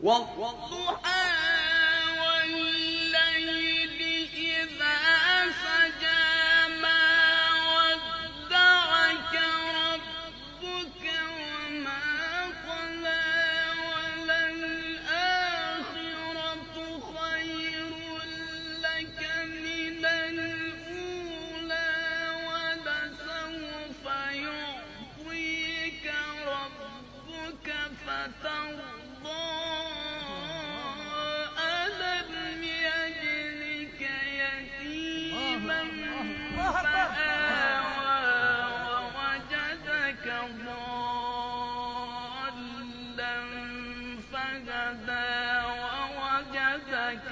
والضحى والليل إذا سجى ما ودعك ربك وما قلى وللآخرة خير لك من الأولى ولسوف يعطيك ربك فترضى ألم يجدك يتيما فآوى ووجدك ضالا فهدى ووجدك